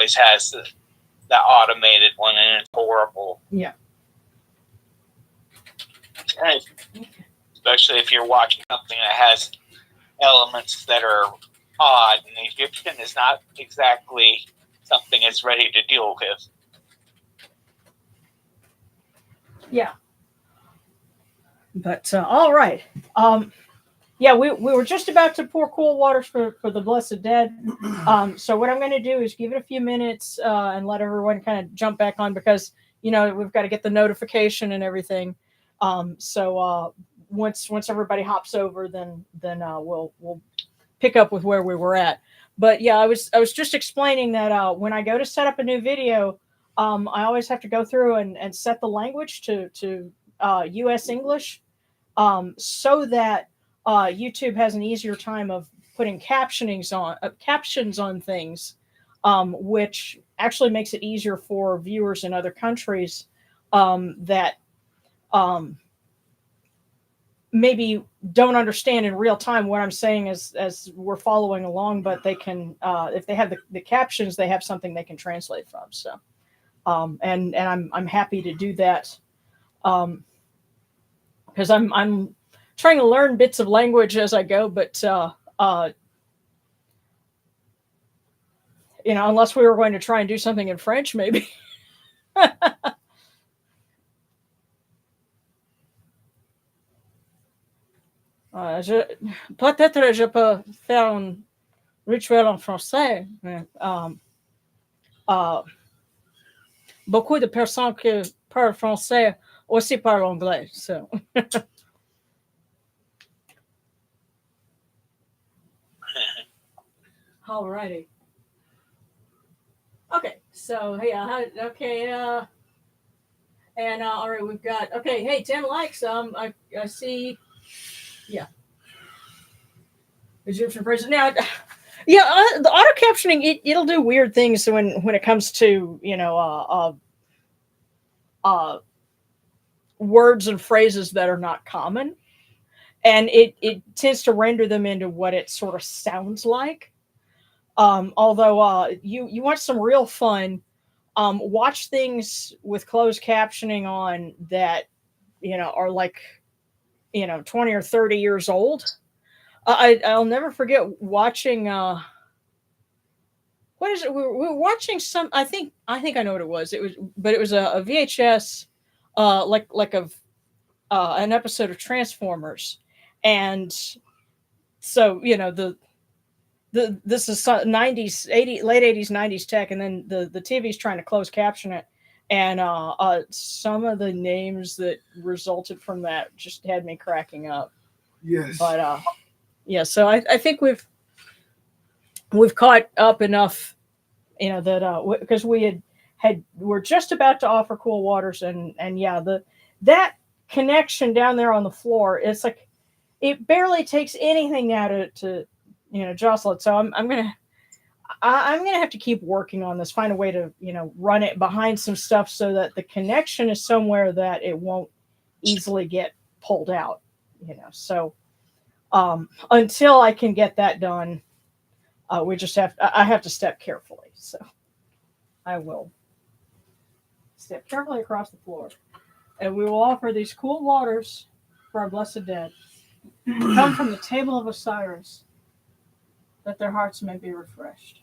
always has the automated one, and it's horrible. Yeah. And especially if you're watching something that has elements that are odd, and the Egyptian is not exactly something it's ready to deal with. Yeah. But all right. Yeah, we were just about to pour cool waters for the Blessed Dead. So what I'm going to do is give it a few minutes and let everyone kind of jump back on, because we've got to get the notification and everything. So once everybody hops over, then we'll pick up with where we were at. But yeah, I was just explaining that when I go to set up a new video, I always have to go through and set the language to U.S. English, so that YouTube has an easier time of putting captions on things, which actually makes it easier for viewers in other countries that maybe don't understand in real time what I'm saying as we're following along, but they can, if they have the captions, they have something they can translate from. So, and I'm happy to do that, because I'm trying to learn bits of language as I go, but unless we were going to try and do something in French, maybe. Peut-être je peux faire un rituel en français, mais beaucoup de personnes qui parlent français aussi parlent anglais. So. Alrighty. Okay, so yeah, okay, and all right, we've got, okay, hey, 10 likes. I see, yeah. Egyptian person now. Yeah, the auto captioning, it'll do weird things when it comes to words and phrases that are not common, and it tends to render them into what it sort of sounds like. Although you want some real fun, watch things with closed captioning on that are like 20 or 30 years old. I'll never forget watching what is it? We were watching some. I think I know what it was. It was a VHS, like of an episode of Transformers, and so this is 90s, 80, late 80s, 90s tech, and then the TV's trying to close caption it, and some of the names that resulted from that just had me cracking up. Yes, but yeah, so I think we've caught up enough, that because we're just about to offer cool waters, and yeah, that connection down there on the floor, it's like it barely takes anything now to jostle it. So I'm gonna have to keep working on this, find a way to run it behind some stuff so that the connection is somewhere that it won't easily get pulled out. So until I can get that done, I have to step carefully. So I will step carefully across the floor, and we will offer these cool waters for our blessed dead, come from the table of Osiris, that their hearts may be refreshed.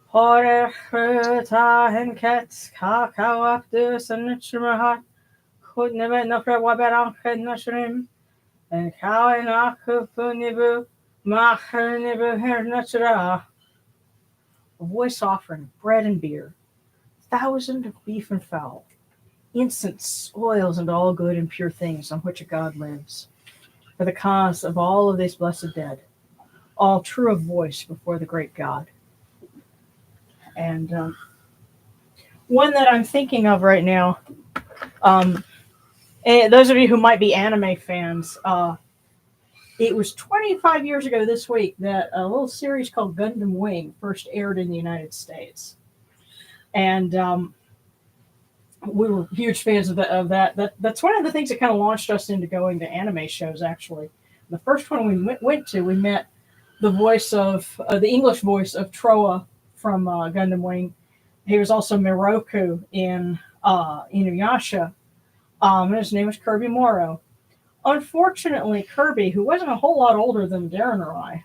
Hore ta henket kakao aftus and nutrimah could never no for waberan nutrim and cow and akufunibu mahanibu hair nutra. A voice offering bread and beer, 1,000 of beef and fowl, incense, oils, and all good and pure things on which a God lives, for the cause of all of these blessed dead, all true of voice before the great God. And one that I'm thinking of right now. And those of you who might be anime fans, it was 25 years ago this week that a little series called Gundam Wing first aired in the United States, and we were huge fans of that. That's one of the things that kind of launched us into going to anime shows. Actually, the first one we went to, we met the voice of the English voice of Troa from Gundam Wing. He was also Miroku in Inuyasha. And his name was Kirby Morrow. Unfortunately, Kirby, who wasn't a whole lot older than Darren or I,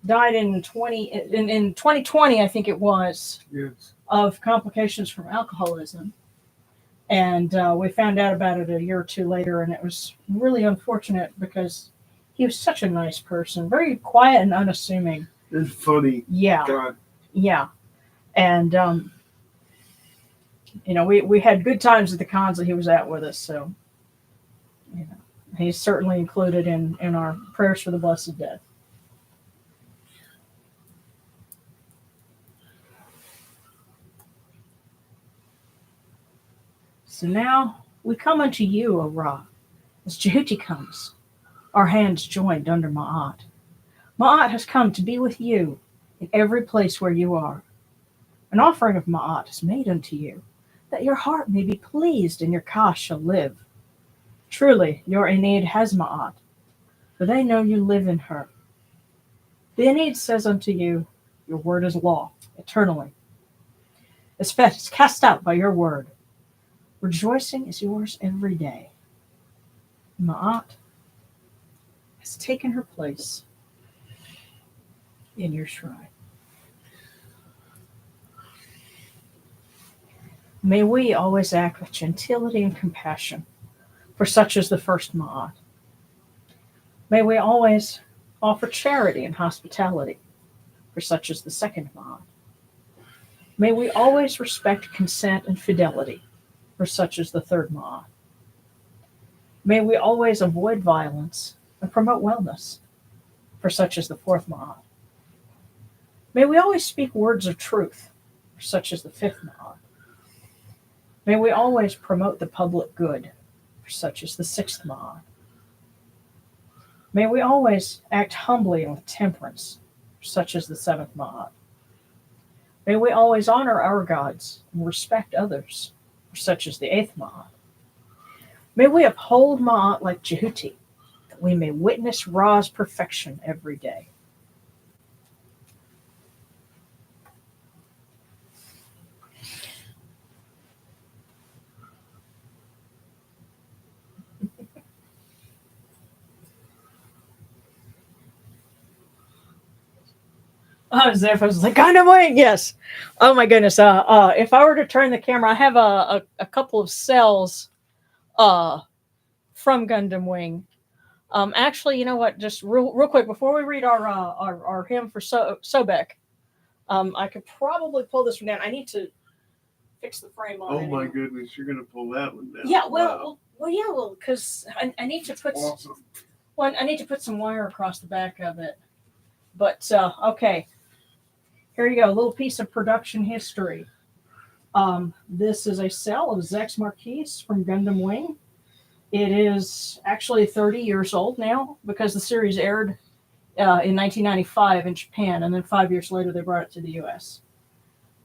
died in 2020, I think it was, Yes. of complications from alcoholism. And we found out about it a year or two later, and it was really unfortunate because he was such a nice person, very quiet and unassuming. It's funny. Yeah, God. yeah. And we had good times at the cons that he was at with us, so he's certainly included in our prayers for the blessed dead. So now we come unto you, O Ra, as Jehuti comes, our hands joined under Ma'at. Ma'at has come to be with you in every place where you are. An offering of Ma'at is made unto you, that your heart may be pleased and your Ka shall live. Truly, your Aeneid has Ma'at, for they know you live in her. The Aeneid says unto you, your word is law, eternally. Esphet is cast out by your word. Rejoicing is yours every day. Ma'at has taken her place in your shrine. May we always act with gentility and compassion, for such is the first Ma'at. May we always offer charity and hospitality, for such is the second Ma'at. May we always respect consent and fidelity, for such is the third Ma'at. May we always avoid violence and promote wellness, for such is the fourth Ma'at. May we always speak words of truth, for such is the fifth Ma'at. May we always promote the public good, for such is the sixth Ma'at. May we always act humbly and with temperance, for such is the seventh Ma'at. May we always honor our gods and respect others, for such is the eighth Ma'at. May we uphold Ma'at like Jehuti, that we may witness Ra's perfection every day. Oh, Zeph was like, Gundam Wing, yes. Oh my goodness. If I were to turn the camera, I have a couple of cells from Gundam Wing. Actually, you know what? Just real quick before we read our hymn for Sobek, I could probably pull this one down. I need to fix the frame on it. Oh my goodness, you're gonna pull that one down. Yeah, Wow. because I need to put Awesome. I need to put some wire across the back of it. But okay, here you go. A little piece of production history. This is a cell of Zex Marquise from Gundam Wing. It is actually 30 years old now because the series aired in 1995 in Japan, and then 5 years later they brought it to the U.S.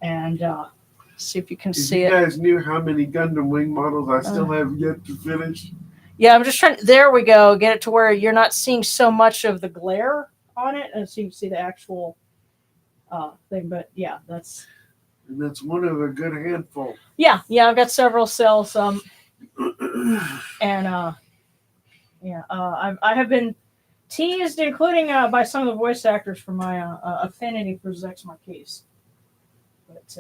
And see if you can see it. You guys knew how many Gundam Wing models I still have yet to finish. Yeah, I'm just trying. There we go. Get it to where you're not seeing so much of the glare on it, and so you can see the actual thing. But yeah, that's. And that's one of a good handful. Yeah, I've got several cells. And I have been teased, including by some of the voice actors, for my affinity for Zex Marquise. But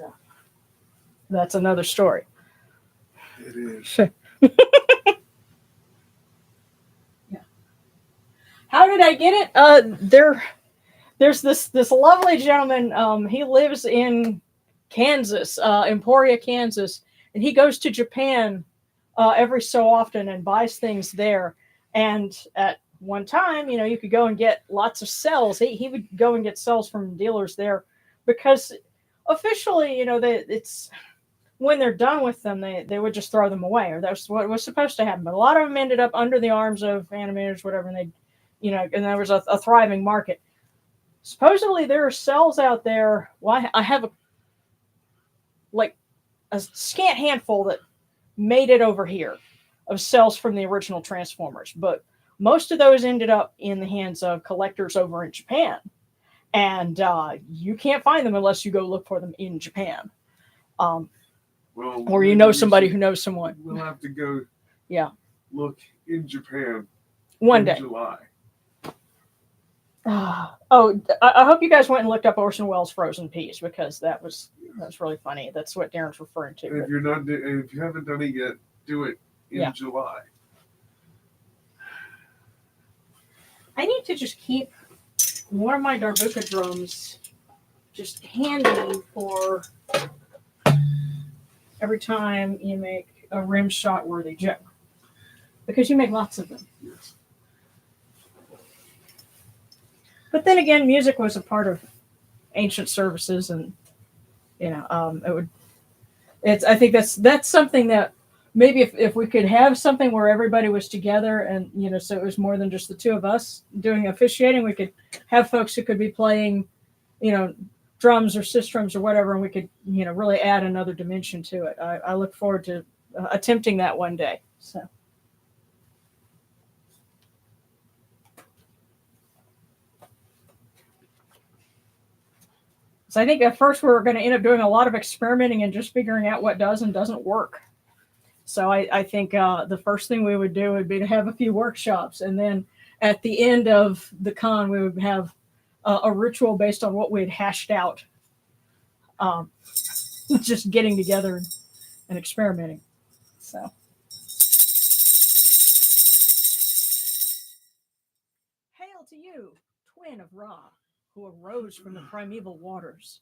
that's another story. It is. Yeah. How did I get it? There's this lovely gentleman. He lives in Kansas, Emporia, Kansas, and he goes to Japan every so often and buys things there. And at one time, you could go and get lots of cells. He would go and get cells from dealers there because officially, it's when they're done with them, they would just throw them away, or that's what was supposed to happen. But a lot of them ended up under the arms of animators, whatever, and and there was a thriving market. Supposedly, there are cells out there. Well, I have a scant handful that made it over here of cells from the original Transformers, but most of those ended up in the hands of collectors over in Japan, and you can't find them unless you go look for them in Japan. Well, or somebody who knows someone. We'll have to go. Yeah. Look in Japan. One day. July. I hope you guys went and looked up Orson Welles' Frozen Peas, because that was really funny. That's what Darren's referring to. And if you haven't done it yet, do it in July. I need to just keep one of my Darbuka drums just handy for every time you make a rim shot worthy joke, because you make lots of them. Yes. But then again, music was a part of ancient services, and I think that's something that maybe if we could have something where everybody was together, and so it was more than just the two of us doing officiating, we could have folks who could be playing, drums or systrums or whatever, and we could really add another dimension to it. I look forward to attempting that one day. So I think at first we're going to end up doing a lot of experimenting and just figuring out what does and doesn't work. So I think the first thing we would do would be to have a few workshops, and then at the end of the con, we would have a ritual based on what we had hashed out. Just getting together and experimenting. So. Hail to you, twin of Ra, who arose from the primeval waters,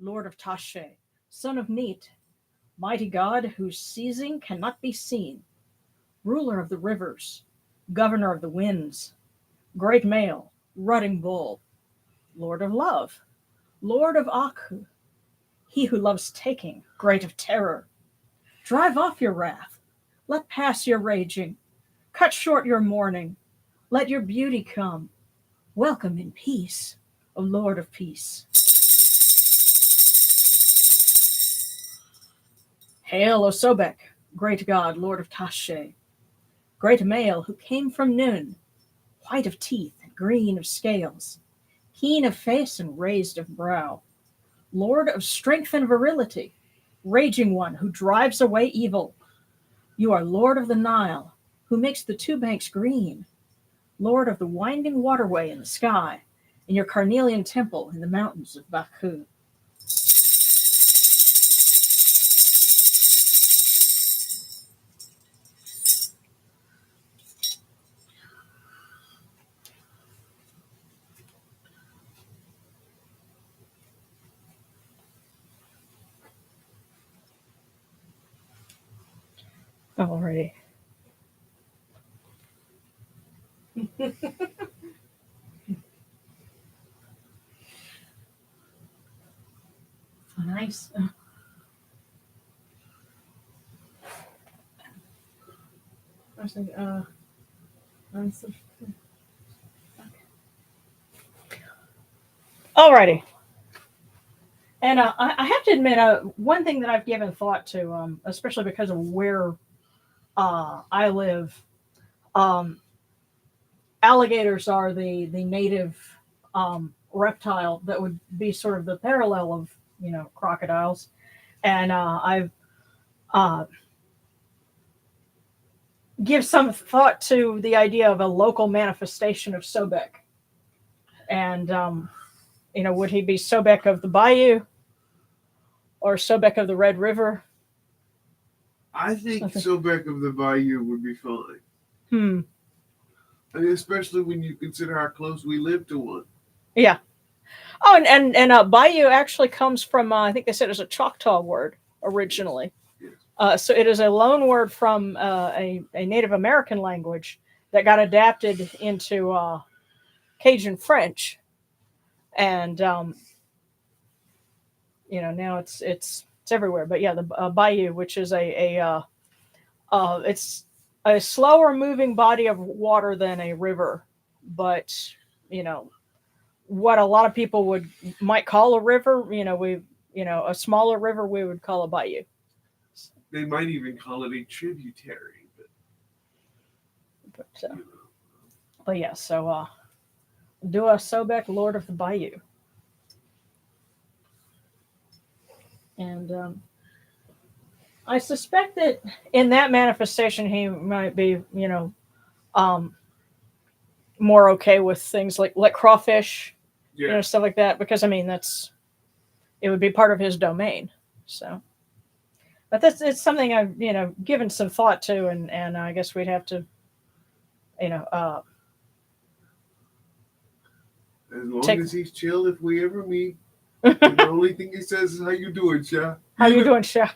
Lord of Tashe, son of Neet, mighty God whose ceasing cannot be seen, ruler of the rivers, governor of the winds, great male, rutting bull, Lord of love, Lord of Aku, he who loves taking, great of terror. Drive off your wrath, let pass your raging, cut short your mourning, let your beauty come, welcome in peace, O Lord of peace. Hail, O Sobek, great God, Lord of Tashe, great male who came from Nun, white of teeth and green of scales, keen of face and raised of brow, Lord of strength and virility, raging one who drives away evil. You are Lord of the Nile, who makes the two banks green, Lord of the winding waterway in the sky, and your carnelian temple in the mountains of Baku. Alrighty. Nice. I was thinking, alrighty. And I have to admit, one thing that I've given thought to, especially because of where I live, alligators are the native reptile that would be sort of the parallel of crocodiles, and I've give some thought to the idea of a local manifestation of Sobek, and would he be Sobek of the Bayou or Sobek of the Red River? I think Sobek of the Bayou would be fine. I mean, especially when you consider how close we live to one. Yeah. Oh, and Bayou actually comes from, I think they said it was a Choctaw word originally. Yes. So it is a loan word from a Native American language that got adapted into Cajun French. And now it's everywhere. But yeah, the bayou, which is it's a slower moving body of water than a river, but what a lot of people might call a river, a smaller river we would call a bayou. They might even call it a tributary, but yeah, so do a Sobek, Lord of the Bayou. And I suspect that in that manifestation, he might be, more okay with things like crawfish, stuff like that, because it would be part of his domain. So, but it's something I've, given some thought to, and I guess we'd have to, as long as he's chill, if we ever meet, the only thing he says is, "How you doing, Sha?" How you doing, Sha?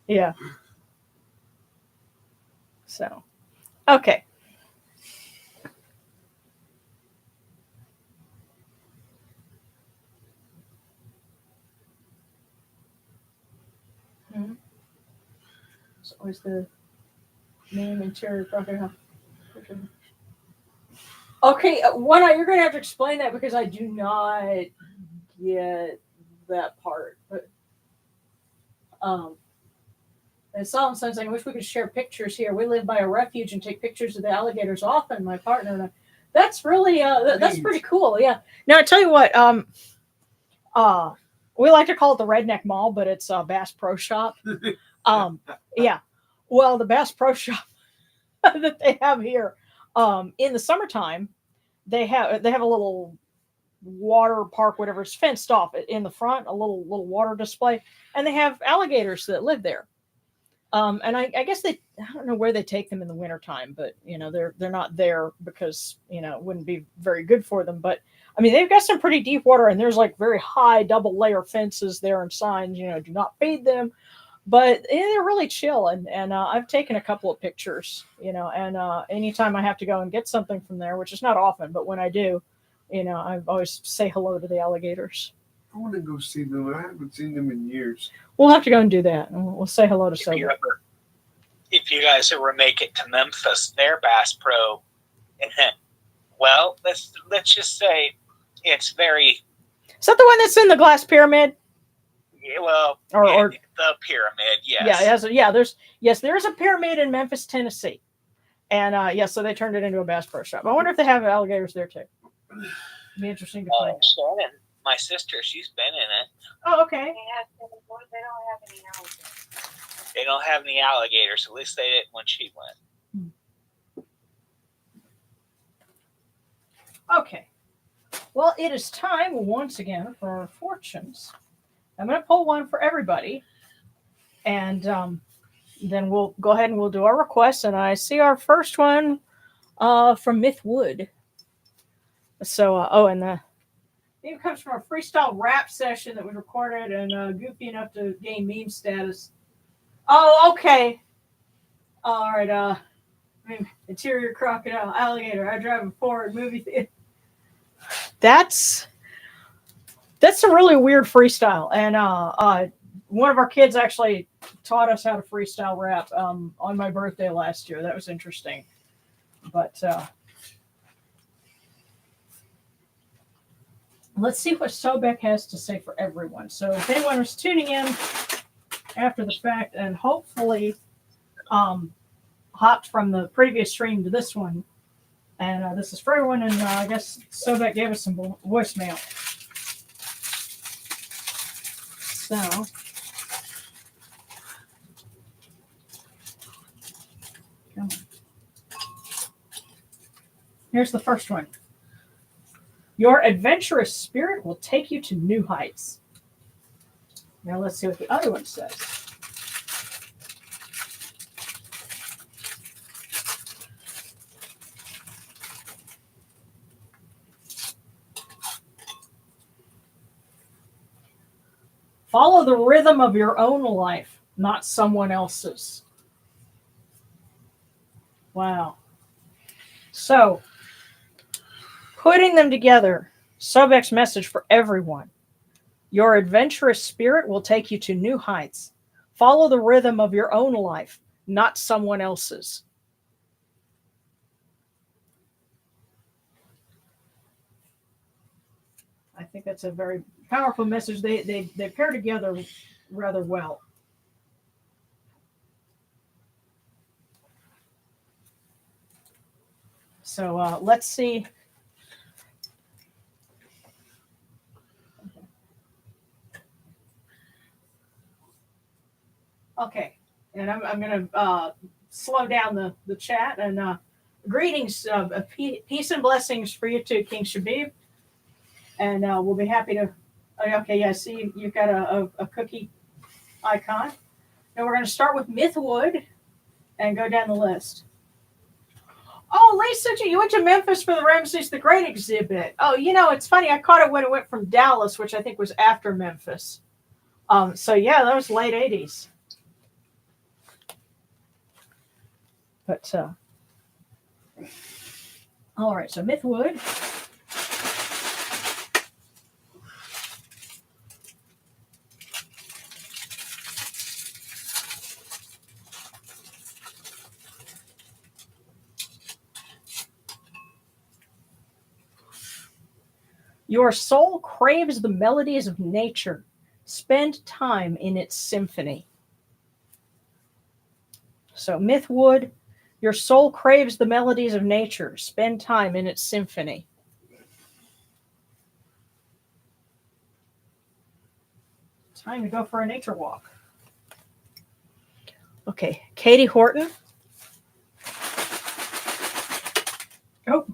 Yeah. So, okay. Mm-hmm. It's always the name interior crocodile. Okay, you're going to have to explain that because I do not get that part. But it's all I'm saying. I wish we could share pictures here. We live by a refuge and take pictures of the alligators often. My partner and I. That's really that's pretty cool. Yeah. Now I tell you what. We like to call it the Redneck Mall, but it's a Bass Pro Shop. Yeah. Well, the Bass Pro Shop that they have here, in the summertime, they have a little water park, whatever, is fenced off in the front, a little water display, and they have alligators that live there. And I guess I don't know where they take them in the wintertime, but they're not there because it wouldn't be very good for them. But I mean, they've got some pretty deep water, and there's like very high double layer fences there and signs, do not feed them. But they're really chill, and I've taken a couple of pictures, and anytime I have to go and get something from there, which is not often, but when I do, I always say hello to the alligators. I want to go see them. I haven't seen them in years. We'll have to go and do that, and we'll say hello to Sobek. If you guys ever make it to Memphis, their Bass Pro, well, let's just say it's very. Is that the one that's in the glass pyramid? Yeah, well, or the pyramid, yes. Yeah, there is a pyramid in Memphis, Tennessee, and so they turned it into a Bass Pro Shop. I wonder if they have alligators there too. It'd be interesting to find out. Shannon, my sister, she's been in it. Oh, okay. They don't have any alligators. At least they didn't when she went. Okay. Well, it is time once again for our fortunes. I'm going to pull one for everybody, and then we'll go ahead and we'll do our requests. And I see our first one from Myth Wood. So, and it comes from a freestyle rap session that we recorded and goofy enough to gain meme status. Oh, okay. All right. Interior crocodile, alligator. I drive a Ford movie theater. That's a really weird freestyle, and one of our kids actually taught us how to freestyle rap on my birthday last year. That was interesting, but let's see what Sobek has to say for everyone. So if anyone is tuning in after the fact and hopefully hopped from the previous stream to this one, and this is for everyone, and I guess Sobek gave us some voicemail. So, here's the first one. Your adventurous spirit will take you to new heights. Now let's see what the other one says. Follow the rhythm of your own life, not someone else's. Wow. So, putting them together, Sobek's message for everyone. Your adventurous spirit will take you to new heights. Follow the rhythm of your own life, not someone else's. I think that's a very powerful message. They pair together rather well. So let's see. Okay, and I'm going to slow down the chat and greetings, peace and blessings for you too, King Shabib, and we'll be happy to. Okay, yeah, see you've got a cookie icon. Now we're going to start with Mythwood and go down the list. Oh, Lisa, you went to Memphis for the Ramses the Great exhibit. Oh, it's funny. I caught it when it went from Dallas, which I think was after Memphis. So yeah, that was late 80s. But all right, so Mythwood. Your soul craves the melodies of nature. Spend time in its symphony. So Mythwood, your soul craves the melodies of nature. Spend time in its symphony. Time to go for a nature walk. Okay, Katie Horton. Oh.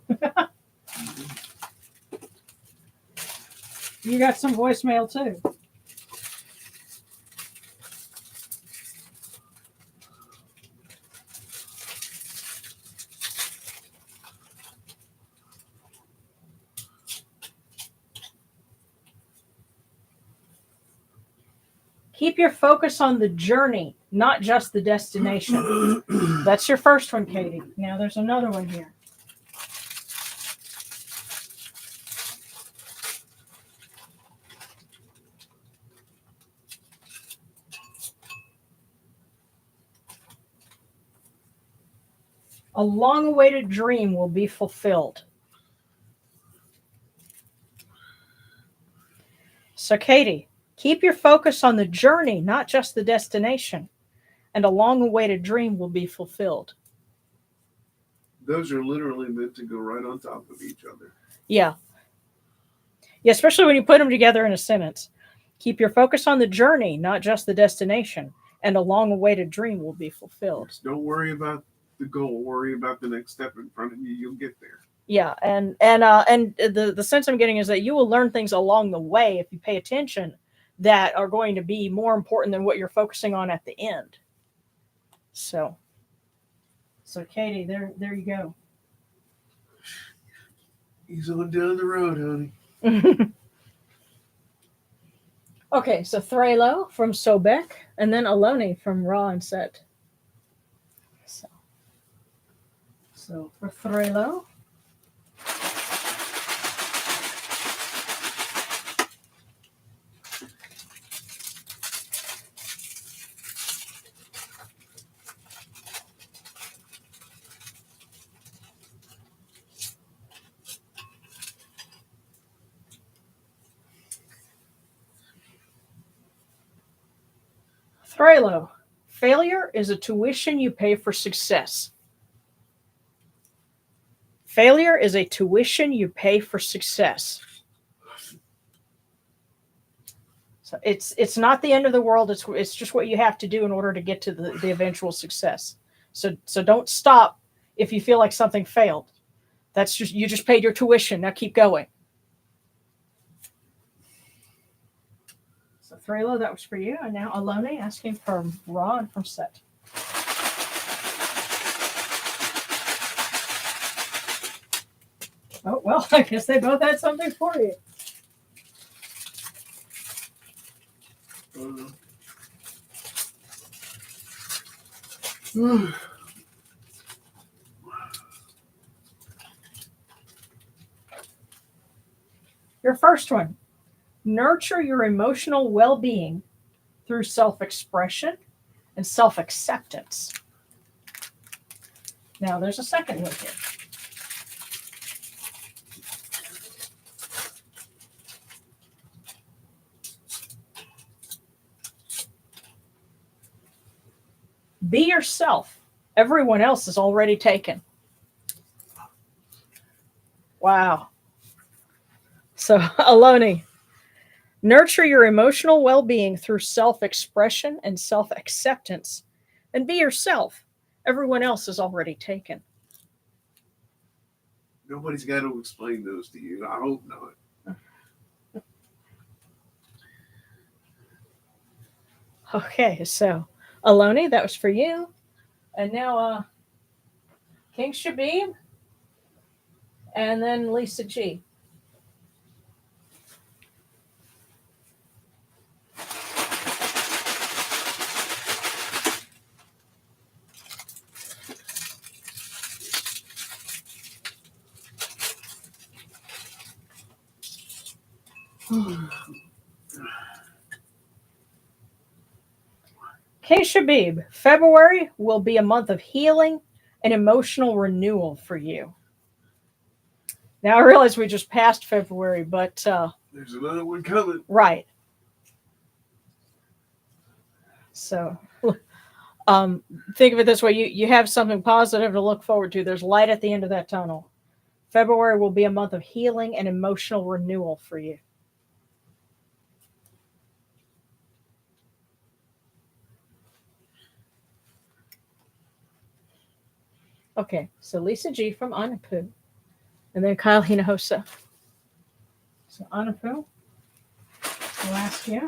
You got some voicemail too. Keep your focus on the journey, not just the destination. That's your first one, Katie. Now there's another one here. A long-awaited dream will be fulfilled. So, Katie, keep your focus on the journey, not just the destination, and a long-awaited dream will be fulfilled. Those are literally meant to go right on top of each other. Yeah. Yeah, especially when you put them together in a sentence. Keep your focus on the journey, not just the destination, and a long-awaited dream will be fulfilled. Just don't worry about the goal. Worry about the next step in front of you. You'll get there. Yeah, and the sense I'm getting is that you will learn things along the way if you pay attention that are going to be more important than what you're focusing on at the end. So Katie, there you go. He's on down the road, honey. Okay, so Threlo from Sobek, and then Aloni from Raw and Set. So for Threlo. Threlo, failure is a tuition you pay for success. Failure is a tuition you pay for success. So it's not the end of the world. It's just what you have to do in order to get to the eventual success. So don't stop if you feel like something failed. You just paid your tuition. Now keep going. So Threlo, that was for you. And now Aloni asking for Raw and from Set. Oh, well, I guess they both had something for you. Your first one. Nurture your emotional well-being through self-expression and self-acceptance. Now, there's a second one here. Be yourself. Everyone else is already taken. Wow. So, Aloni, nurture your emotional well-being through self-expression and self-acceptance. And be yourself. Everyone else is already taken. Nobody's got to explain those to you. I hope not. Okay, so Aloni, that was for you. And now King Shabib. And then Lisa G. King Shabib, February will be a month of healing and emotional renewal for you. Now, I realize we just passed February, but... there's another one coming. Right. So, think of it this way. You have something positive to look forward to. There's light at the end of that tunnel. February will be a month of healing and emotional renewal for you. Okay, so Lisa G from Anapu. And then Kyle Hinojosa. So Anapu, I'll ask you.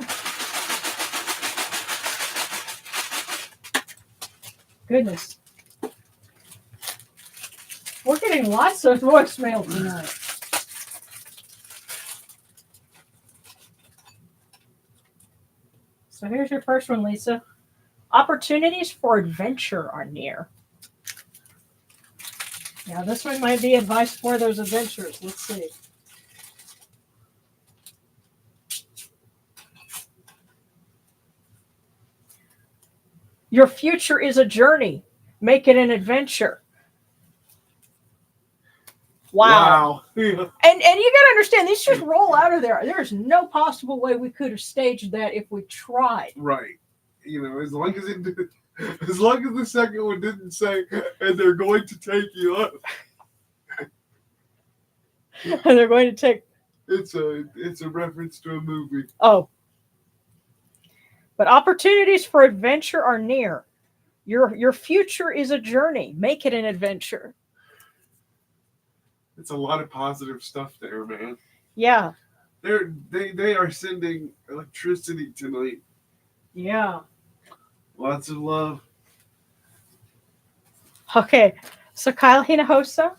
Goodness. We're getting lots of voicemail tonight. So here's your first one, Lisa. Opportunities for adventure are near. Now, this one might be advice for those adventures. Let's see. Your future is a journey. Make it an adventure. Wow. And you got to understand, these just roll out of there. There's no possible way we could have staged that if we tried. Right. You know, as long as the second one didn't say, and they're going to take you up. And they're going to take... It's a reference to a movie. Oh. But opportunities for adventure are near. Your future is a journey. Make it an adventure. It's a lot of positive stuff there, man. Yeah. They are sending electricity tonight. Yeah. Lots of love. Okay. So Kyle Hinojosa.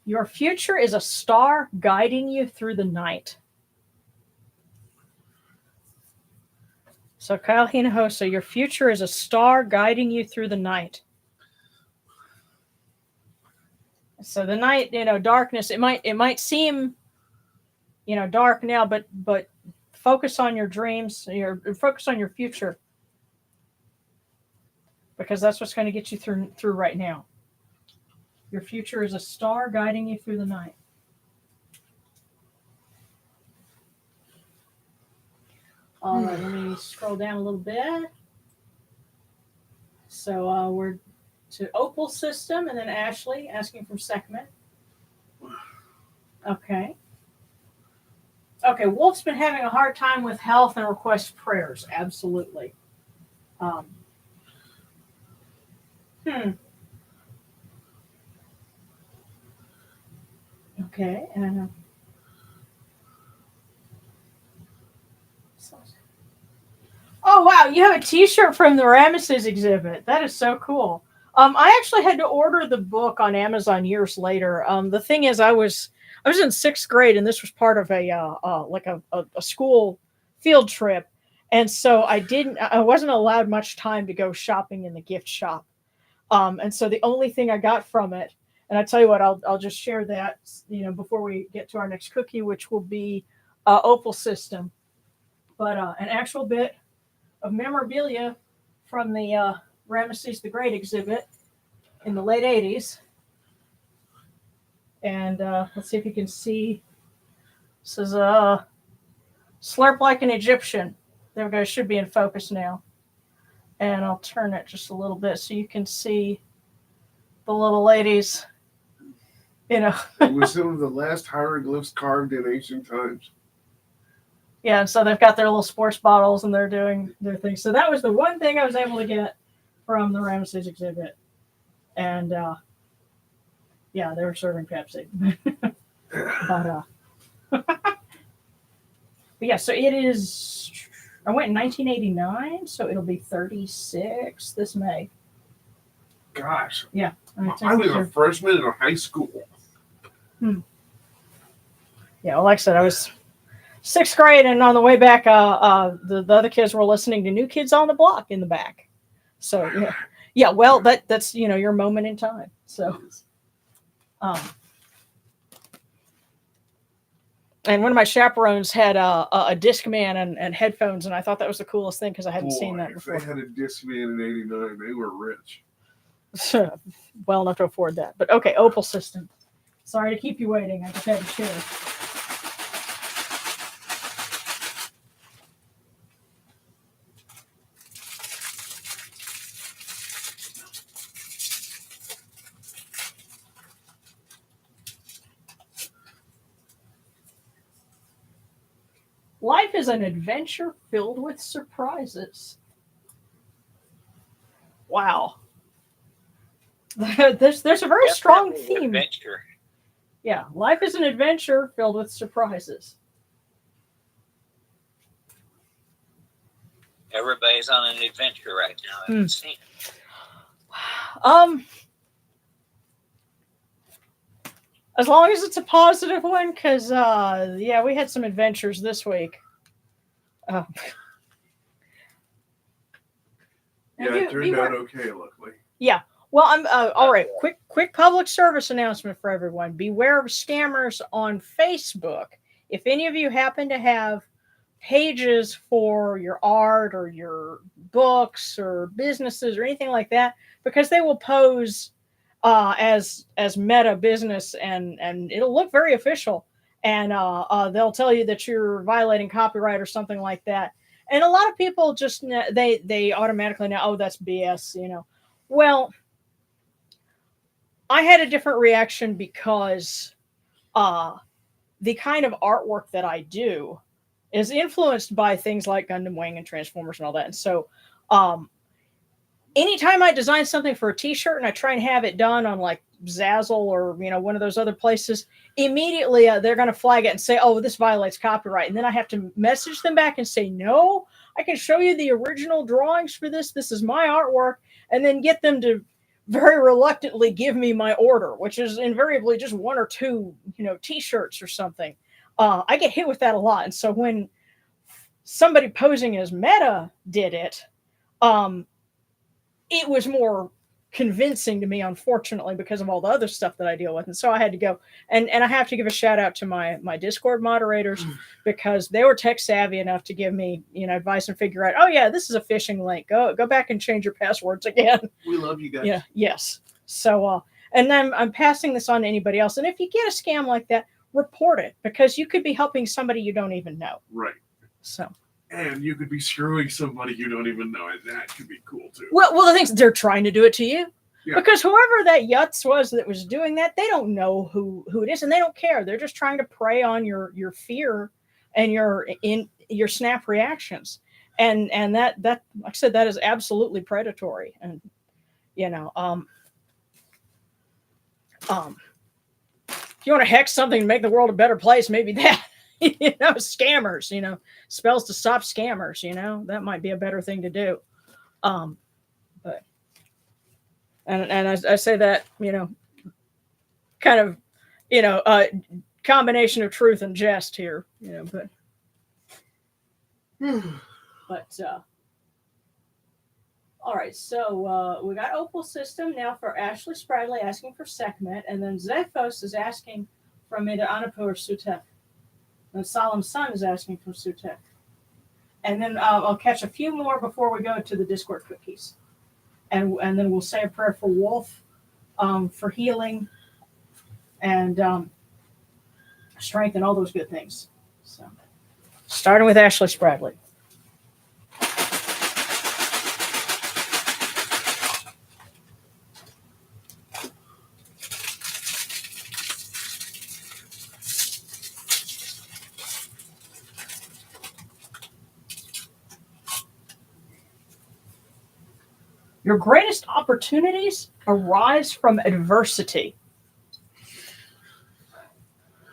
Your future is a star guiding you through the night. So Kyle Hinojosa, your future is a star guiding you through the night. So the night, darkness, it might seem, dark now, but focus on your dreams, focus on your future. Because that's what's going to get you through right now. Your future is a star guiding you through the night. All right, let me scroll down a little bit. So we're to Opal System, and then Ashley asking from Sekhmet. Okay. Okay, Wolf's been having a hard time with health and requests prayers. Absolutely. Okay, and oh wow, you have a T-shirt from the Ramesses exhibit. That is so cool. I actually had to order the book on Amazon years later. The thing is, I was in sixth grade, and this was part of a school field trip, and so I wasn't allowed much time to go shopping in the gift shop. And so the only thing I got from it, and I tell you what, I'll just share that, before we get to our next cookie, which will be Opal System, but an actual bit of memorabilia from the Ramesses the Great exhibit in the late 80s. And let's see if you can see. This is Slurp Like an Egyptian. There we go. It should be in focus now. And I'll turn it just a little bit so you can see the little ladies. It was some of the last hieroglyphs carved in ancient times. Yeah, and so they've got their little sports bottles and they're doing their thing. So that was the one thing I was able to get from the Ramesses exhibit. And yeah, they were serving Pepsi. But yeah, so it is. I went in 1989, so it'll be 36 this May. Gosh. Yeah. I was a freshman in high school. Yeah, well, like I said, I was sixth grade, and on the way back, the other kids were listening to New Kids on the Block in the back. So yeah. Well, that's your moment in time. So, and one of my chaperones had a Discman and headphones, and I thought that was the coolest thing because I hadn't seen that before. If they had a Discman in '89, they were rich. Well enough to afford that. But okay, Opal System. Sorry to keep you waiting. I just had to share. Life is an adventure filled with surprises. Wow. There's a very strong theme. Adventure. Yeah, life is an adventure filled with surprises. Everybody's on an adventure right now. I've seen it. As long as it's a positive one, because yeah, we had some adventures this week. Yeah, it turned out okay, luckily. Yeah. Well, I'm all right. Quick public service announcement for everyone. Beware of scammers on Facebook. If any of you happen to have pages for your art or your books or businesses or anything like that, because they will pose as meta business and it'll look very official, and they'll tell you that you're violating copyright or something like that. And a lot of people just they automatically know, oh, that's BS, Well, I had a different reaction because the kind of artwork that I do is influenced by things like Gundam Wing and Transformers and all that. And so anytime I design something for a t-shirt and I try and have it done on like Zazzle or, one of those other places, immediately they're going to flag it and say, oh, this violates copyright. And then I have to message them back and say, no, I can show you the original drawings for this. This is my artwork. And then get them to very reluctantly give me my order, which is invariably just one or two, t-shirts or something. I get hit with that a lot. And so when somebody posing as Meta did it, it was more convincing to me, unfortunately, because of all the other stuff that I deal with. And so I had to go. And I have to give a shout out to my Discord moderators, because they were tech savvy enough to give me, advice and figure out, oh yeah, this is a phishing link. Go back and change your passwords again. We love you guys. Yeah. Yes. So, and then I'm passing this on to anybody else. And if you get a scam like that, report it, because you could be helping somebody you don't even know. Right. So. And you could be screwing somebody you don't even know, and that could be cool too. Well, the things they're trying to do it to you, yeah. Because whoever that Yutz was that was doing that, they don't know who it is, and they don't care. They're just trying to prey on your fear and your snap reactions, and that like I said, that is absolutely predatory. And if you want to hex something to make the world a better place, maybe that. Scammers, spells to stop scammers, that might be a better thing to do. But And I say that, kind of, combination of truth and jest here, but all right. So we got Opal System now for Ashley Spradley asking for Sekhmet, and then Zephos is asking from either Anapu or Sutek. And Solemn Sun is asking from Sutek. And then I'll catch a few more before we go to the Discord cookies. And then we'll say a prayer for Wolf, for healing and strength and all those good things. So, starting with Ashley Spradley. Your greatest opportunities arise from adversity.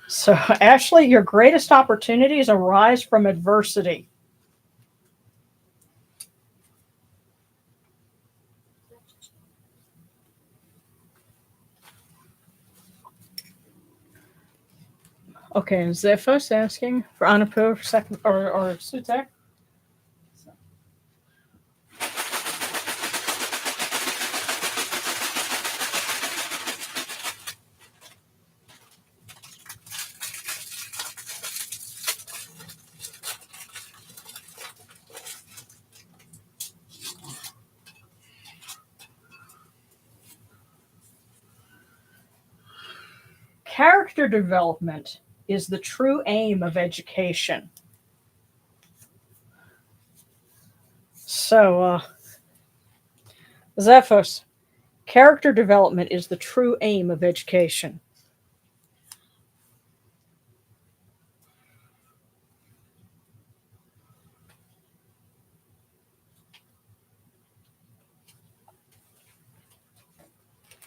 So, Ashley, your greatest opportunities arise from adversity. Okay, and Zephos asking for Anapu or Sutek. Character development is the true aim of education. So, Zephos, character development is the true aim of education.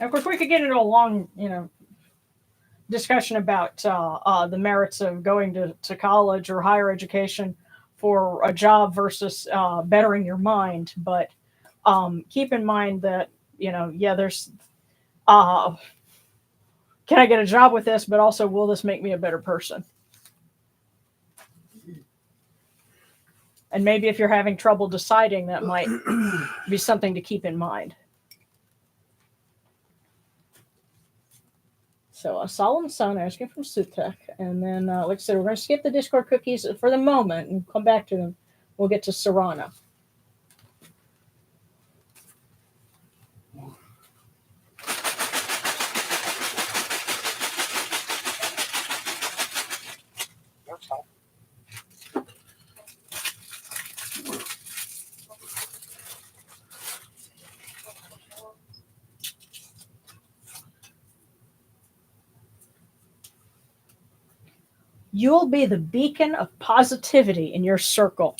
Of course, we could get into a long, discussion about the merits of going to college or higher education for a job versus bettering your mind. But keep in mind that, there's, can I get a job with this, but also will this make me a better person? And maybe if you're having trouble deciding, that might be something to keep in mind. So a Solemn Sun asking from Sutek. And then, like I said, we're going to skip the Discord cookies for the moment and come back to them. We'll get to Sarana. You'll be the beacon of positivity in your circle.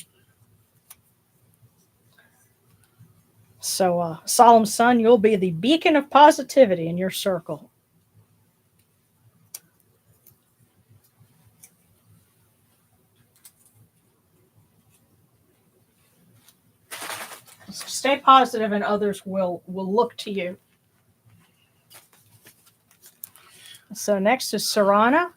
So, Solemn Sun, you'll be the beacon of positivity in your circle. So stay positive and others will look to you. So next is Sarana.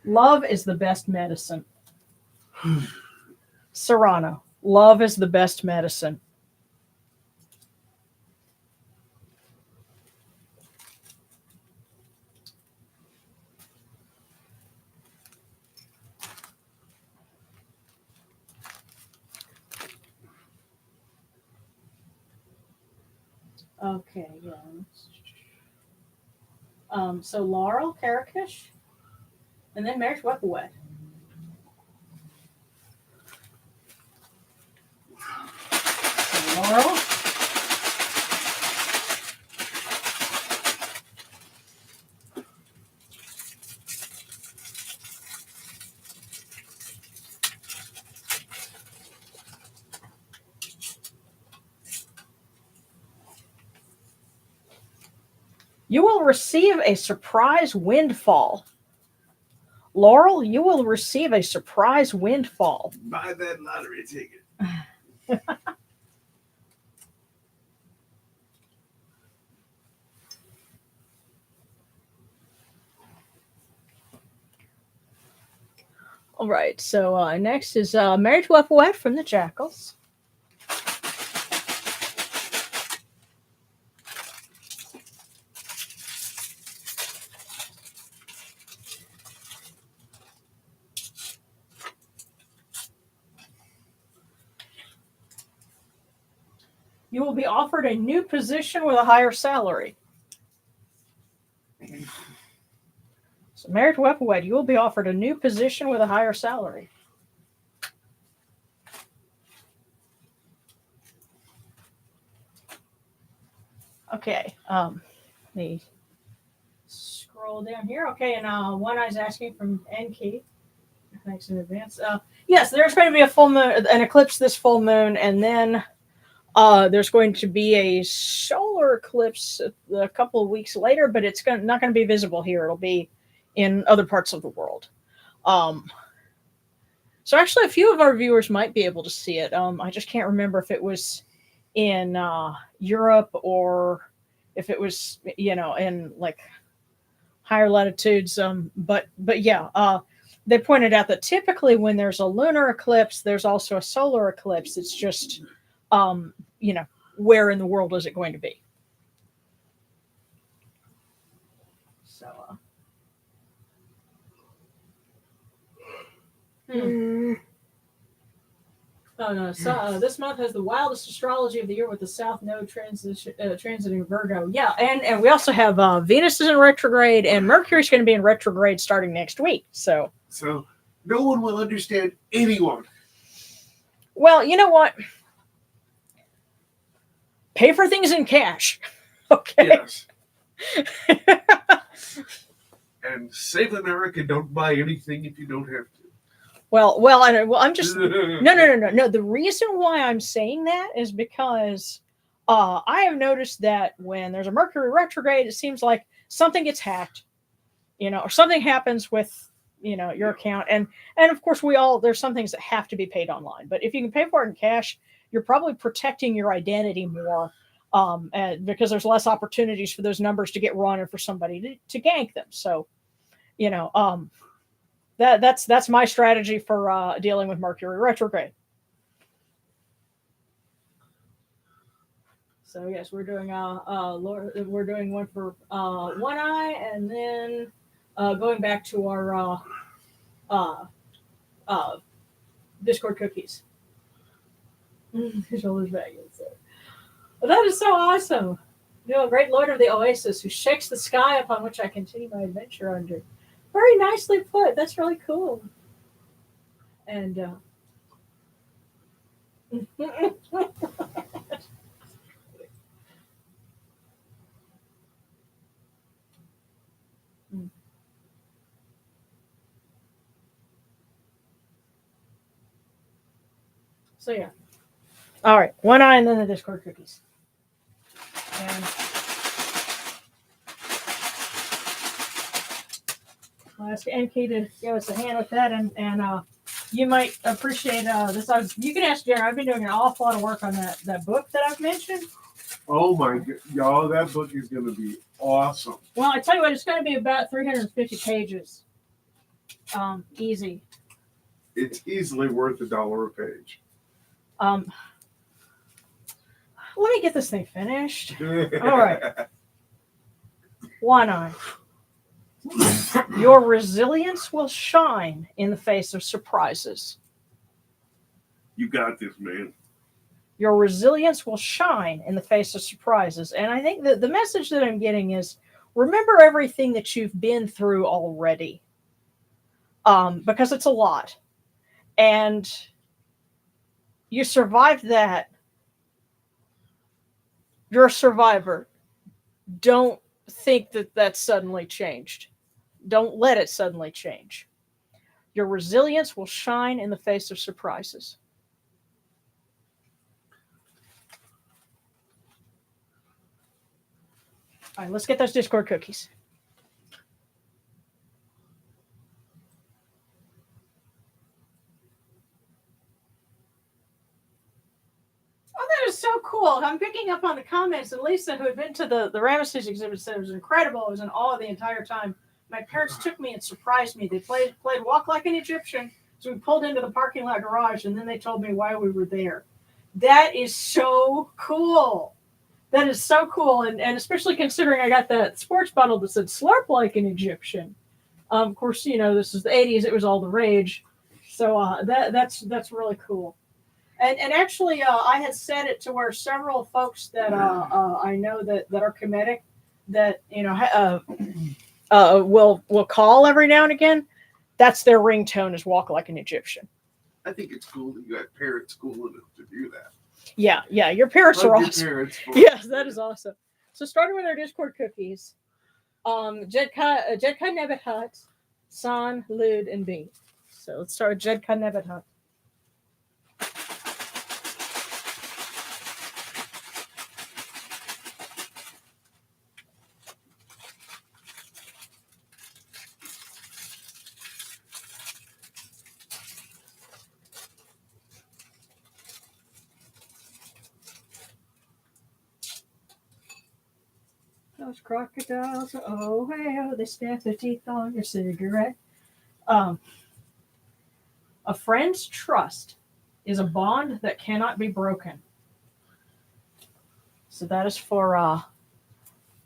Love is the best medicine. Sarana, love is the best medicine. Okay, yeah. So Laurel, Karakish, and then Marriage Weapaway. So Laurel. You will receive a surprise windfall. Laurel, you will receive a surprise windfall. Buy that lottery ticket. All right, so next is Married to a Poet from the Jackals. You will be offered a new position with a higher salary. So, Married to a Poet, you will be offered a new position with a higher salary. Okay, let me scroll down here. Okay, and One Eye's asking from NK. Thanks in advance. Yes, there's going to be a full moon, an eclipse this full moon, and then there's going to be a solar eclipse a couple of weeks later, but it's not going to be visible here. It'll be in other parts of the world. So actually, a few of our viewers might be able to see it. I just can't remember if it was in Europe or if it was, in like higher latitudes. But yeah, they pointed out that typically when there's a lunar eclipse, there's also a solar eclipse. It's just, where in the world is it going to be? So, Oh no! So this month has the wildest astrology of the year with the South Node transiting Virgo. Yeah, and we also have Venus is in retrograde and Mercury's going to be in retrograde starting next week. So no one will understand anyone. Well, you know what? Pay for things in cash. Okay. Yes. And save America. Don't buy anything if you don't have to. Well, I'm just no. The reason why I'm saying that is because I have noticed that when there's a Mercury retrograde, it seems like something gets hacked, or something happens with your account, and of course there's some things that have to be paid online. But if you can pay for it in cash, you're probably protecting your identity more, because there's less opportunities for those numbers to get run and for somebody to gank them. So, That's my strategy for dealing with Mercury retrograde. So yes, we're doing one for One Eye, and then going back to our Discord cookies. Shoulders back. That is so awesome. A great Lord of the Oasis who shakes the sky upon which I continue my adventure under. Very nicely put. That's really cool. And so yeah. All right, One Eye and then the Discord cookies. And I'll ask NK to give us a hand with that, and you might appreciate this. You can ask Jerry. I've been doing an awful lot of work on that book that I've mentioned. Oh my God, y'all! That book is going to be awesome. Well, I tell you what, it's going to be about 350 pages. Easy. It's easily worth $1 a page. Let me get this thing finished. All right. One Eye. Your resilience will shine in the face of surprises. You got this, man. Your resilience will shine in the face of surprises. And I think that the message that I'm getting is remember everything that you've been through already. Because it's a lot. And you survived that. You're a survivor. Don't think that that's suddenly changed. Don't let it suddenly change. Your resilience will shine in the face of surprises. All right, let's get those Discord cookies. Oh, that is so cool. I'm picking up on the comments. And Lisa, who had been to the Ramesses exhibit, said it was incredible. I was in awe the entire time. My parents took me and surprised me. They played Walk Like an Egyptian. So we pulled into the parking lot garage, and then they told me why we were there. That is so cool. That is so cool. And especially considering I got that sports bottle that said slurp like an Egyptian. Of course, this is the 80s. It was all the rage. So that's really cool. And actually, I had set it to where several folks that I know that are Kemetic that will call every now and again. That's their ringtone is Walk Like an Egyptian. I think it's cool that you got parents cool enough to do that. Yeah. Your parents are awesome. Yes, that is awesome. So starting with our Discord cookies, Jedka Nebahat, San, Lud, and B. So let's start with Jedka Nebahat. Those crocodiles, oh, well, they snap their teeth on your cigarette. A friend's trust is a bond that cannot be broken. So that is for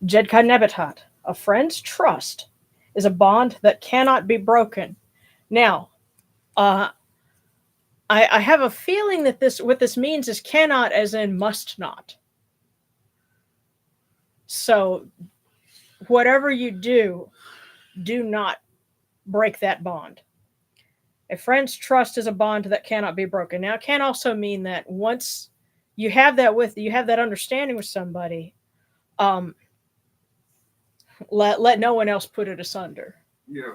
Jedka Nebatat. A friend's trust is a bond that cannot be broken. Now, I have a feeling that what this means is cannot as in must not. So whatever you do not break that bond. A friend's trust is a bond that cannot be broken. Now, it can also mean that once you have that understanding with somebody, let no one else put it asunder. Yeah.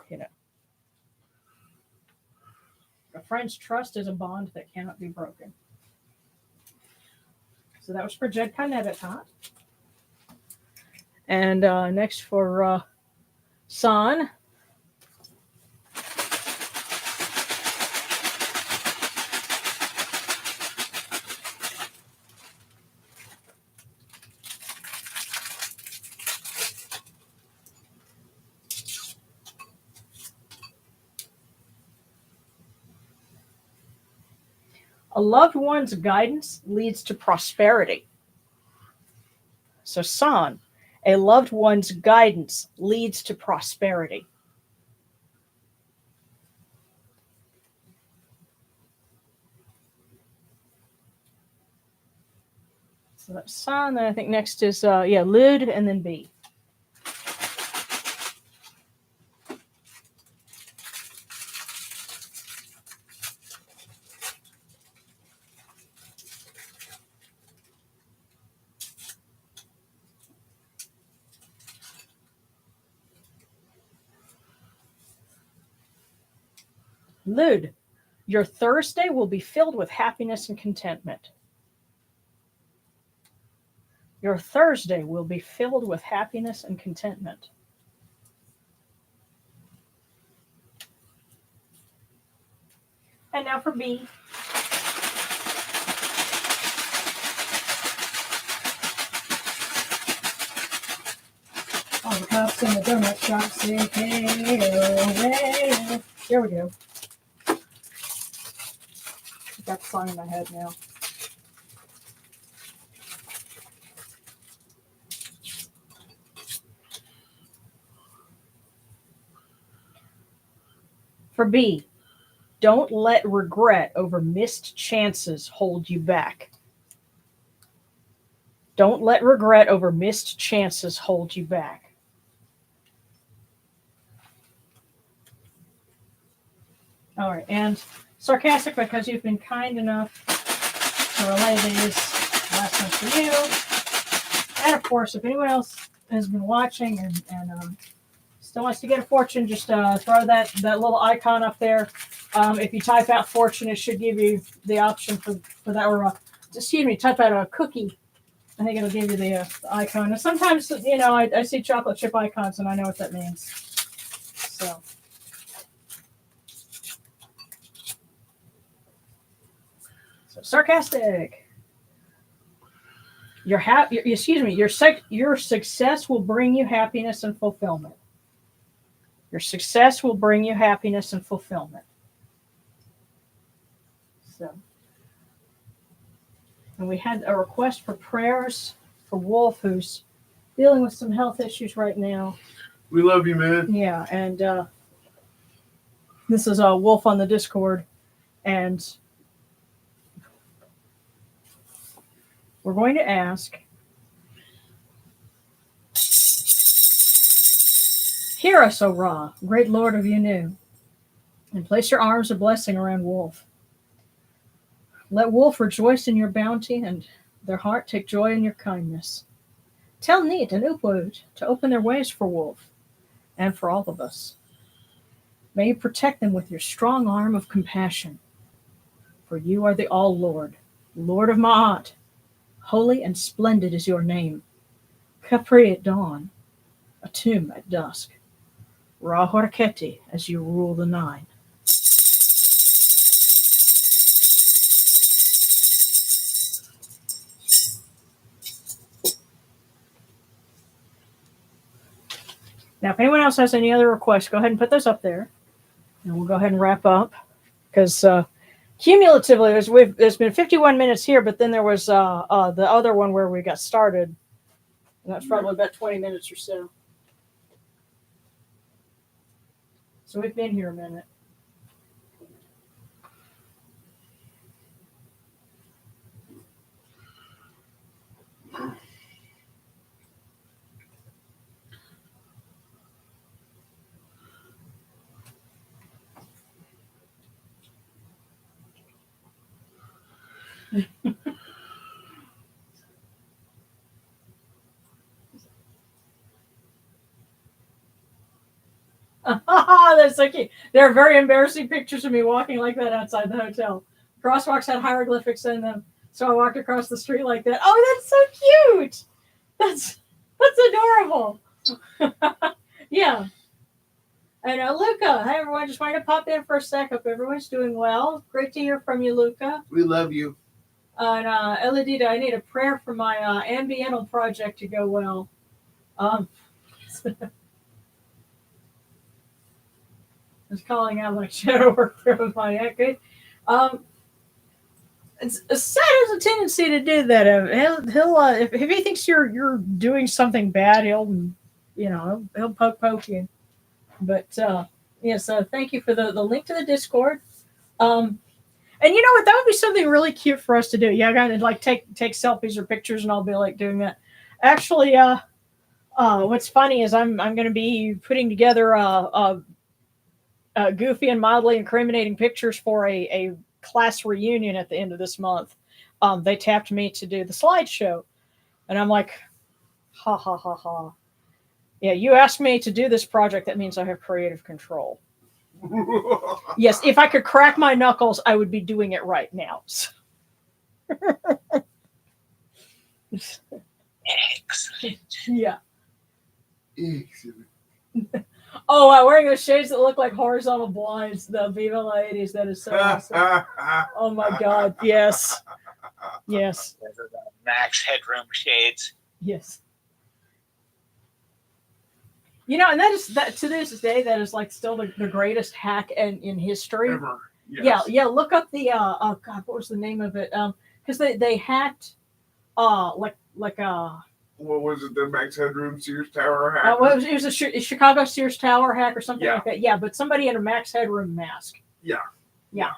A friend's trust is a bond that cannot be broken. So that was for Jedka Nebatat. And next for San. A loved one's guidance leads to prosperity. So San, a loved one's guidance leads to prosperity. So that's San. Then I think next is Lud and then B. Lud, your Thursday will be filled with happiness and contentment. Your Thursday will be filled with happiness and contentment. And now for B. All the cops in the donut shop say, hey. Here we go. Got the song in my head now. For B, don't let regret over missed chances hold you back. Don't let regret over missed chances hold you back. All right, and sarcastic because you've been kind enough to relay these. Last one for you. And of course, if anyone else has been watching and still wants to get a fortune, just throw that little icon up there. If you type out fortune, it should give you the option for that. Or type out a cookie I think it'll give you the icon. And sometimes, I see chocolate chip icons and I know what that means. So sarcastic. Your success will bring you happiness and fulfillment. Your success will bring you happiness and fulfillment. So, and we had a request for prayers for Wolf, who's dealing with some health issues right now. We love you, man. Yeah, and this is Wolf on the Discord, and we're going to ask, hear us, O Ra, great Lord of Yanu, and place your arms of blessing around Wolf. Let Wolf rejoice in your bounty, and their heart take joy in your kindness. Tell Neat and Upwood to open their ways for Wolf, and for all of us. May you protect them with your strong arm of compassion. For you are the All-Lord, Lord of Ma'at. Holy and splendid is your name. Capri at dawn, Atum at dusk. Ra Horaketi as you rule the nine. Now, if anyone else has any other requests, go ahead and put those up there. And we'll go ahead and wrap up. Because cumulatively, there's been 51 minutes here, but then there was the other one where we got started. And that's probably about 20 minutes or so. So we've been here a minute. That's so cute. There are very embarrassing pictures of me walking like that outside the hotel. Crosswalks had hieroglyphics in them, so I walked across the street like that. Oh, that's so cute. That's adorable. Yeah. And Luca, hi everyone. Just wanted to pop in for a sec. Hope everyone's doing well. Great to hear from you, Luca. We love you. And Elidita, I need a prayer for my ambiental project to go well. I was calling out like shadow work with my good. Sad has a tendency to do that. He'll if he thinks you're doing something bad, he'll poke you. But yes, thank you for the link to the Discord. And you know what? That would be something really cute for us to do. Yeah, I gotta like take selfies or pictures, and I'll be like doing that. Actually, what's funny is I'm going to be putting together goofy and mildly incriminating pictures for a class reunion at the end of this month. They tapped me to do the slideshow, and I'm like, ha ha ha ha. Yeah, you asked me to do this project. That means I have creative control. Yes, if I could crack my knuckles, I would be doing it right now. Excellent. Yeah. Excellent. Oh, wearing those shades that look like horizontal blinds, the Viva La 80s. That is so awesome. Oh my God. Yes. Yes. Max headroom shades. Yes. And that to this day, that is like still the greatest hack in history. Ever. Yes. Yeah. Look up the God, what was the name of it? Because they hacked what was it? The Max Headroom Sears Tower hack? it was a Chicago Sears Tower hack or something like that. Yeah, but somebody in a Max Headroom mask. Yeah. Yeah.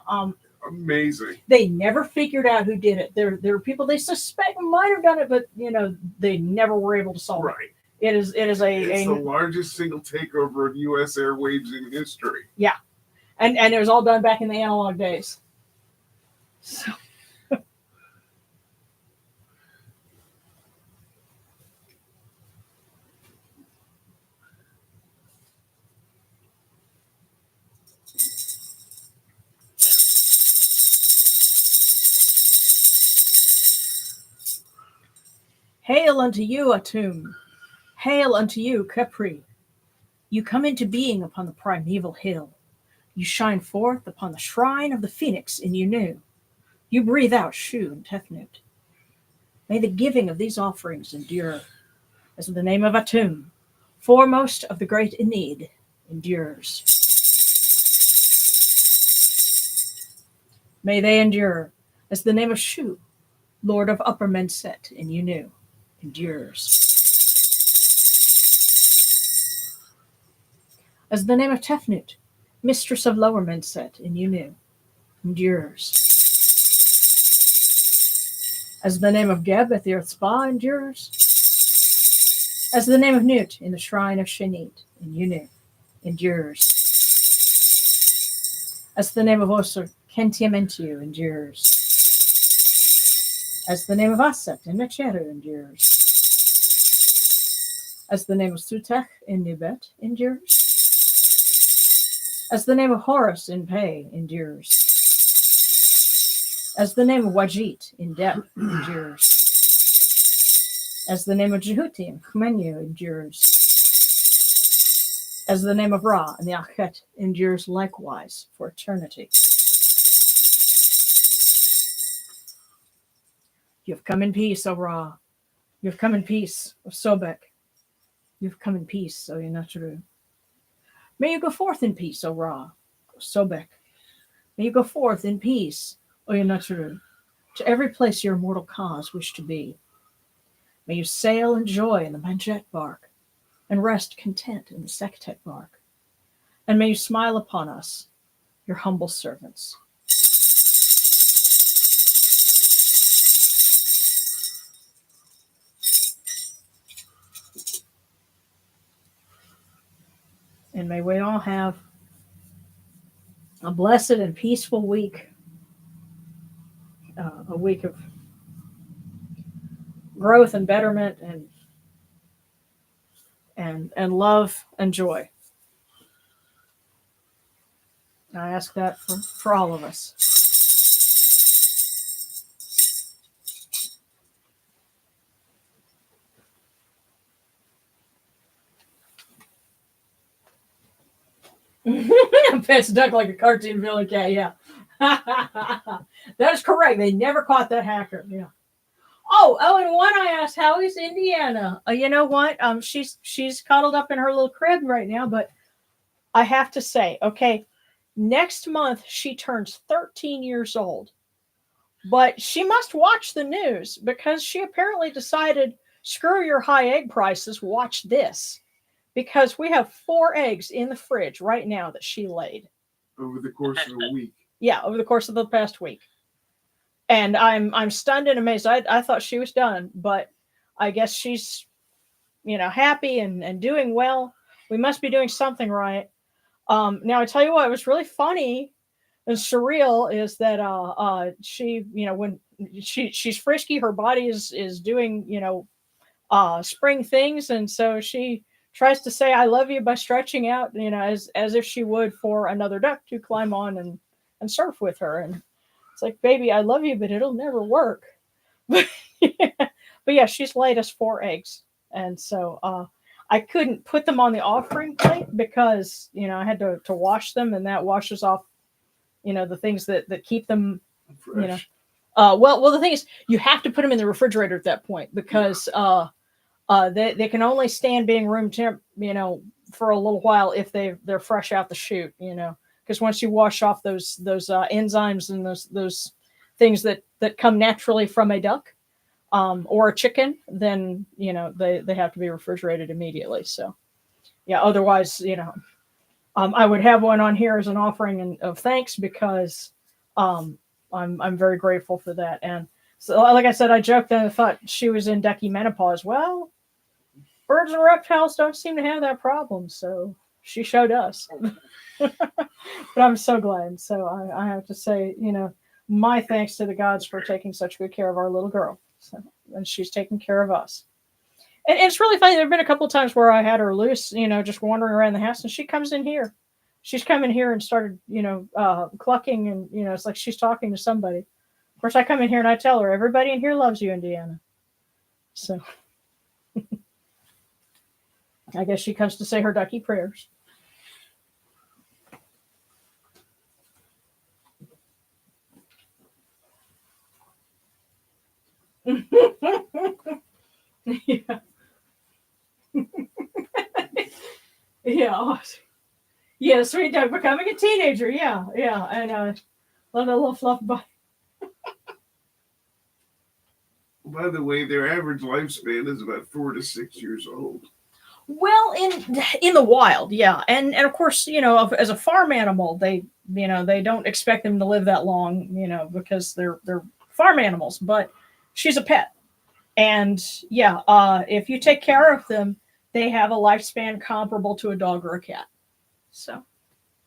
Amazing. They never figured out who did it. There are people they suspect might have done it, but they never were able to solve it. Right. It's the largest single takeover of U.S. airwaves in history. Yeah, and it was all done back in the analog days. So. Hail unto you, Atum! Hail unto you, Capri! You come into being upon the primeval hill. You shine forth upon the shrine of the phoenix in Unu. You breathe out Shu and Tefnut. May the giving of these offerings endure, as in the name of Atum, foremost of the great Enid, endures. May they endure, as the name of Shu, Lord of Upper Menset in Unu, endures. As the name of Tefnut, Mistress of Lower Menset in Unu, endures. As the name of Geb at the Earth Spa endures. As the name of Nut in the Shrine of Shenit in Unu, endures. As the name of Osir, Kentiamentiu endures. As the name of Aset in Necheru endures. As the name of Sutech in Nibet endures. As the name of Horus in Pei endures. As the name of Wajit in Dep endures. As the name of Jehuti in Khmenu endures. As the name of Ra in the Akhet endures likewise for eternity. You have come in peace, O Ra. You have come in peace, O Sobek. You have come in peace, O Yanatru. May you go forth in peace, O Ra, O Sobek. May you go forth in peace, O Yanatru, to every place your immortal cause wish to be. May you sail in joy in the Manjet bark, and rest content in the Sektet bark. And may you smile upon us, your humble servants. And may we all have a blessed and peaceful week, a week of growth and betterment and love and joy. I ask that for all of us. Pets duck like a cartoon villain cat, yeah. That is correct. They never caught that hacker. Yeah. Oh, and one I asked, how is Indiana? You know what? She's cuddled up in her little crib right now, but I have to say, okay, next month she turns 13 years old. But she must watch the news because she apparently decided, screw your high egg prices, watch this. Because we have 4 eggs in the fridge right now that she laid. Over the course of a week. Yeah, over the course of the past week. And I'm stunned and amazed. I thought she was done, but I guess she's, happy and doing well. We must be doing something right. Now I tell you what, it was really funny and surreal is that she, when she's frisky, her body is doing, spring things, and so she tries to say I love you by stretching out, as if she would for another duck to climb on and surf with her. And it's like, baby, I love you, but it'll never work. But yeah, she's laid us 4 eggs. And so I couldn't put them on the offering plate because, I had to wash them, and that washes off, the things that keep them, Fresh. Well, the thing is, you have to put them in the refrigerator at that point because they can only stand being room temp, for a little while if they're fresh out the chute, because once you wash off those enzymes and those things that come naturally from a duck or a chicken, then they have to be refrigerated immediately. So yeah, otherwise I would have one on here as an offering of thanks because I'm very grateful for that. And so, like I said, I joked and I thought she was in ducky menopause. Well, birds and reptiles don't seem to have that problem, so she showed us. But I'm so glad. So I have to say, my thanks to the gods for taking such good care of our little girl. So, and she's taking care of us. And it's really funny. There have been a couple of times where I had her loose, just wandering around the house, and she comes in here. She's come in here and started, clucking, and, it's like she's talking to somebody. Of course, I come in here and I tell her, everybody in here loves you, Indiana. So I guess she comes to say her ducky prayers. Yeah. Yeah. Yeah, sweet duck becoming a teenager. Yeah, yeah. And love that little fluff body. By the way, their average lifespan is about 4 to 6 years old. Well, in the wild, yeah, and of course, as a farm animal, they they don't expect them to live that long, because they're farm animals. But she's a pet, and yeah, if you take care of them, they have a lifespan comparable to a dog or a cat. So.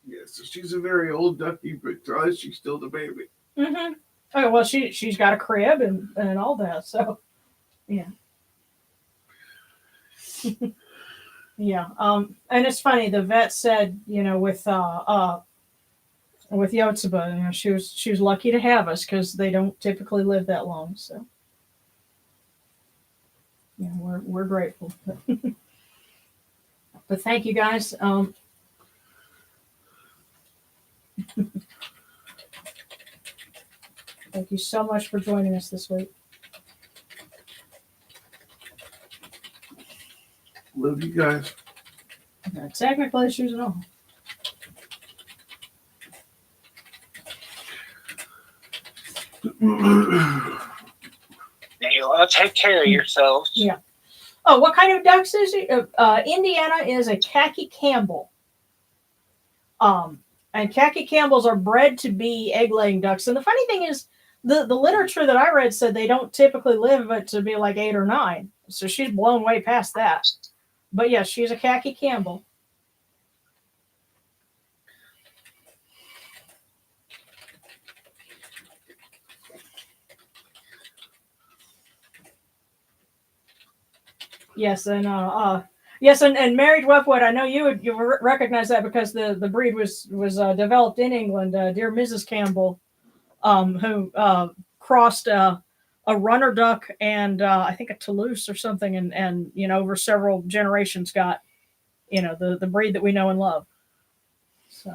Yeah, so she's a very old ducky, but to us, she's still the baby. Mm-hmm. Oh well, she's got a crib and all that. So, yeah. Yeah. And it's funny. The vet said, with Yotsuba, she was lucky to have us because they don't typically live that long. So, yeah, we're grateful. But thank you guys. Thank you so much for joining us this week. Love you guys. No technical issues at all. You want to take care of yourselves. Yeah. Oh, what kind of ducks is it? Indiana is a khaki Campbell. And khaki Campbells are bred to be egg-laying ducks. And the funny thing is, the literature that I read said they don't typically live but to be like 8 or 9. So she's blown way past that. But yes, she's a khaki Campbell. Yes, and married whelpwood. I know you would recognize that because the breed was developed in England. Dear Mrs. Campbell, who crossed a runner duck and I think a Toulouse or something, and over several generations got the breed that we know and love. So.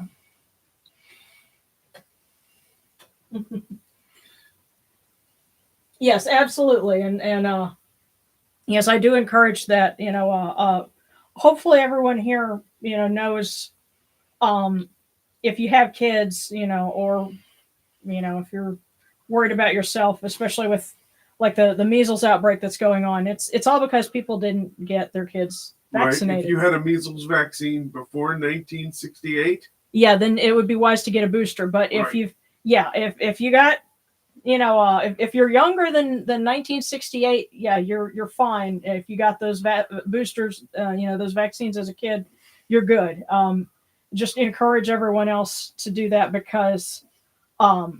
Yes, absolutely, and yes, I do encourage that. Hopefully everyone here knows if you have kids, or if you're worried about yourself, especially with like the measles outbreak that's going on, it's all because people didn't get their kids vaccinated. Right. If you had a measles vaccine before 1968, yeah, then it would be wise to get a booster. But if right. if you got if you're younger than 1968, yeah, you're fine. If you got those boosters, those vaccines as a kid, you're good. Just encourage everyone else to do that because, a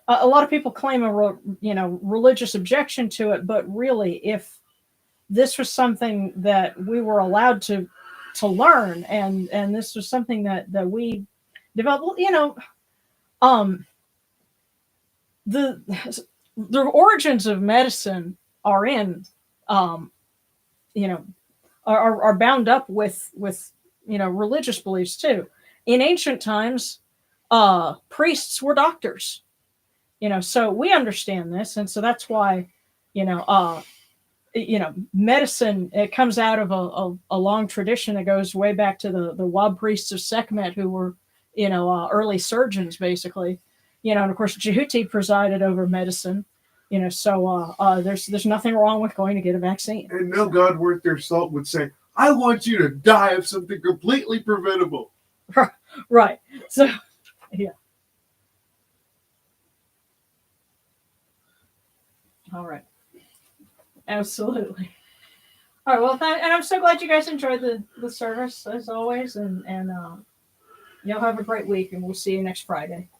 lot of people claim a religious objection to it, but really, if this was something that we were allowed to learn, and this was something that we developed, the origins of medicine are in, are bound up with religious beliefs too. In ancient times, priests were doctors, so we understand this, and so that's why, medicine, it comes out of a long tradition that goes way back to the Wab priests of Sekhmet, who were, early surgeons basically. And of course, Jehuti presided over medicine, so there's nothing wrong with going to get a vaccine. And no God worth their salt would say, I want you to die of something completely preventable. Right. So, yeah. All right. Absolutely. All right. Well, and I'm so glad you guys enjoyed the service as always, and y'all have a great week, and we'll see you next Friday.